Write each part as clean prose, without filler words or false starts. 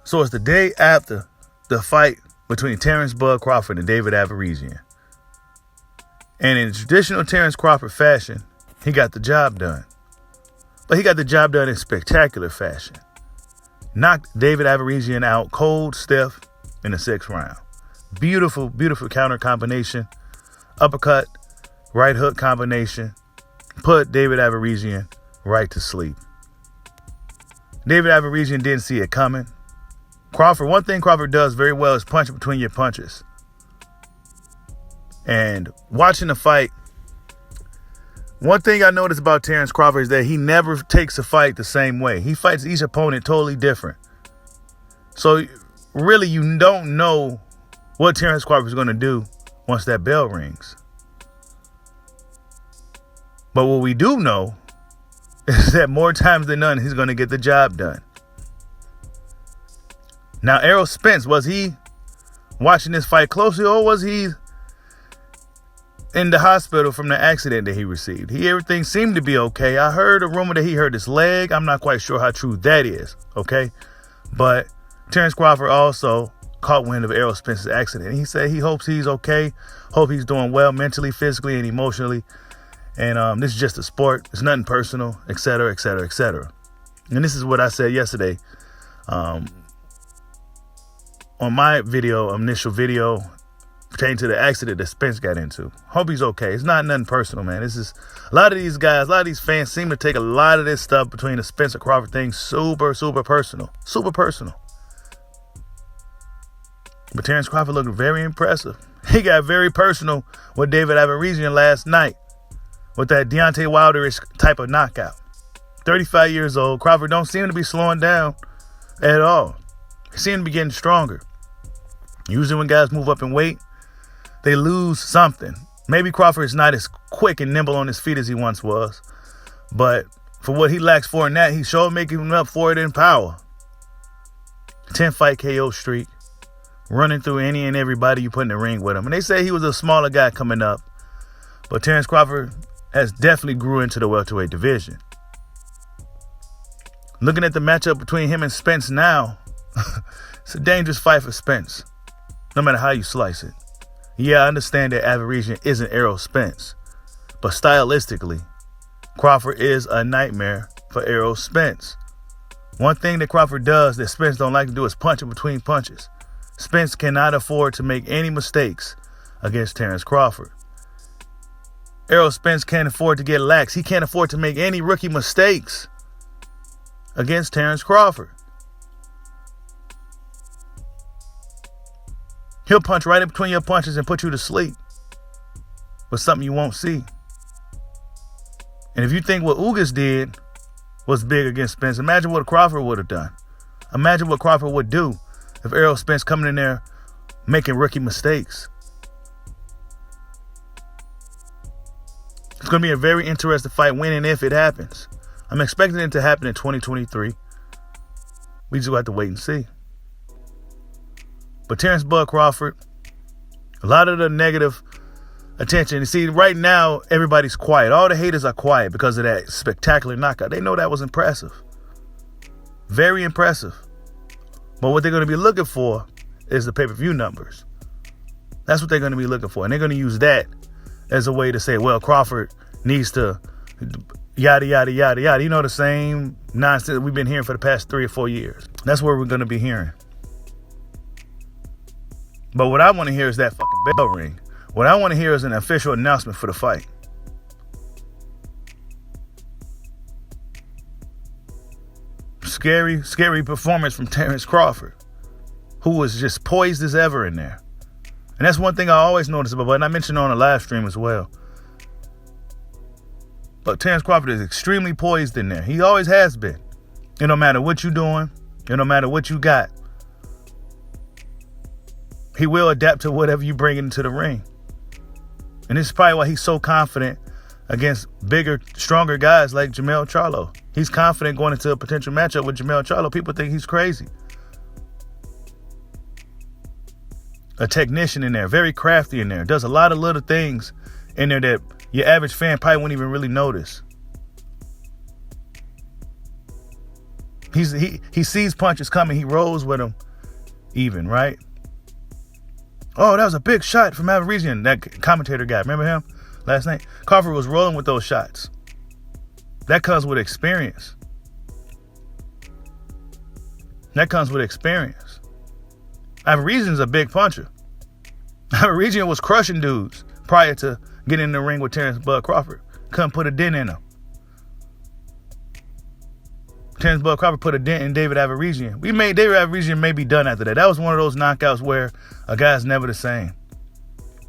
So it's the day after the fight between Terence Bud Crawford and David Averizian. And in traditional Terence Crawford fashion, he got the job done. But he got the job done in spectacular fashion. Knocked David Averizian out cold, stiff in the 6th round. Beautiful, beautiful counter combination. Uppercut, right hook combination. Put David Averizian right to sleep. David Averizian didn't see it coming. One thing Crawford does very well is punch between your punches. And watching the fight, one thing I noticed about Terence Crawford is that he never takes a fight the same way. He fights each opponent totally different. So really, you don't know what Terence Crawford is going to do once that bell rings. But what we do know is that more times than none, he's going to get the job done. Now, Errol Spence, was he watching this fight closely, or was he in the hospital from the accident that he received? Everything seemed to be okay. I heard a rumor that he hurt his leg. I'm not quite sure how true that is, okay? But Terence Crawford also caught wind of Errol Spence's accident. He said he hopes he's okay, hope he's doing well mentally, physically, and emotionally. And this is just a sport. It's nothing personal, et cetera, et cetera, et cetera. And this is what I said yesterday on my initial video pertaining to the accident that Spence got into. Hope he's okay. It's not nothing personal, man. This is a lot of these guys, a lot of these fans seem to take a lot of this stuff between the Spence and Crawford thing super, super personal. Super personal. But Terence Crawford looked very impressive. He got very personal with David Averizian last night with that Deontay Wilder-ish type of knockout. 35 years old. Crawford don't seem to be slowing down at all. He seems to be getting stronger. Usually when guys move up in weight, they lose something. Maybe Crawford is not as quick and nimble on his feet as he once was. But for what he lacks for in that, he showed making up for it in power. 10-fight KO streak. Running through any and everybody you put in the ring with him. And they say he was a smaller guy coming up. But Terence Crawford has definitely grew into the welterweight division. Looking at the matchup between him and Spence now, it's a dangerous fight for Spence, no matter how you slice it. Yeah, I understand that Averizian isn't Errol Spence, but stylistically, Crawford is a nightmare for Errol Spence. One thing that Crawford does that Spence don't like to do is punch in between punches. Spence cannot afford to make any mistakes against Terence Crawford. Errol Spence can't afford to get lax. He can't afford to make any rookie mistakes against Terence Crawford. He'll punch right in between your punches and put you to sleep with something you won't see. And if you think what Ugas did was big against Spence, imagine what Crawford would have done. Imagine what Crawford would do if Errol Spence coming in there making rookie mistakes. It's going to be a very interesting fight when and if it happens. I'm expecting it to happen in 2023. We just have to wait and see. But Terence Bud Crawford, a lot of the negative attention. You see, right now, everybody's quiet. All the haters are quiet because of that spectacular knockout. They know that was impressive. Very impressive. But what they're going to be looking for is the pay-per-view numbers. That's what they're going to be looking for. And they're going to use that as a way to say, well, Crawford needs to yada, yada, yada, yada. You know, the same nonsense we've been hearing for the past 3 or 4 years. That's what we're going to be hearing. But what I want to hear is that fucking bell ring. What I want to hear is an official announcement for the fight. Scary, scary performance from Terence Crawford, who was just poised as ever in there. And that's one thing I always notice about, and I mentioned on a live stream as well. But Terence Crawford is extremely poised in there. He always has been. It don't matter what you're doing. It don't matter what you got. He will adapt to whatever you bring into the ring. And this is probably why he's so confident against bigger, stronger guys like Jermell Charlo. He's confident going into a potential matchup with Jermell Charlo. People think he's crazy. A technician in there, very crafty in there. Does a lot of little things in there that your average fan probably wouldn't even really notice. He sees punches coming. He rolls with them even, right? Oh, that was a big shot from Averizian. That commentator guy, remember him last night? Crawford was rolling with those shots. That comes with experience. That comes with experience. Averizian's a big puncher. Averizian was crushing dudes prior to getting in the ring with Terence Bud Crawford. Couldn't put a dent in him. Terence Bud Crawford put a dent in David Averizian. David Averizian may be done after that. That was one of those knockouts where a guy's never the same.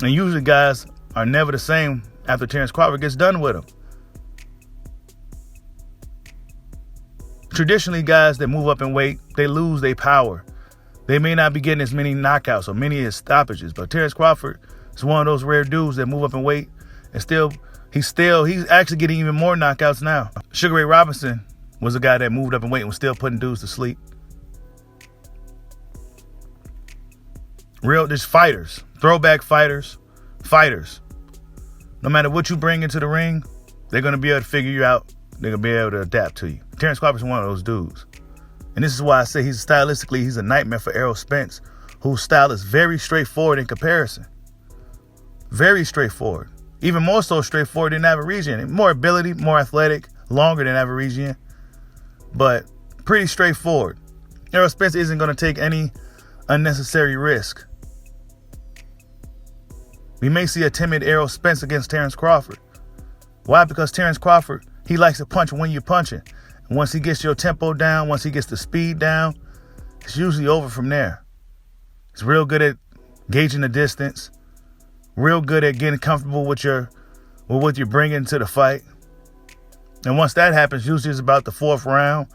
And usually guys are never the same after Terence Crawford gets done with them. Traditionally, guys that move up in weight, they lose their power. They may not be getting as many knockouts or many as stoppages, but Terence Crawford is one of those rare dudes that move up in weight and he's actually getting even more knockouts now. Sugar Ray Robinson was a guy that moved up in weight and was still putting dudes to sleep. Just fighters, throwback fighters. No matter what you bring into the ring, they're going to be able to figure you out. They're going to be able to adapt to you. Terence Crawford's one of those dudes. And this is why I say he's a nightmare for Errol Spence, whose style is very straightforward in comparison. Very straightforward. Even more so straightforward than Averizian. More ability, more athletic, longer than Averizian, but pretty straightforward. Errol Spence isn't going to take any unnecessary risk. We may see a timid Errol Spence against Terence Crawford. Why? Because Terence Crawford, he likes to punch when you're punching. And once he gets your tempo down, once he gets the speed down, it's usually over from there. He's real good at gauging the distance, real good at getting comfortable with what you're bringing to the fight. And once that happens, usually it's about the fourth round,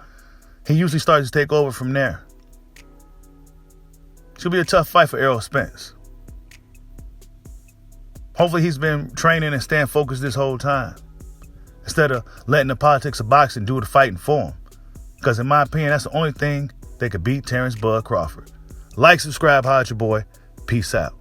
he usually starts to take over from there. Should be a tough fight for Errol Spence. Hopefully he's been training and staying focused this whole time, instead of letting the politics of boxing do the fighting for him. Because in my opinion, that's the only thing that could beat Terence Bud Crawford. Like, subscribe, holla at your boy. Peace out.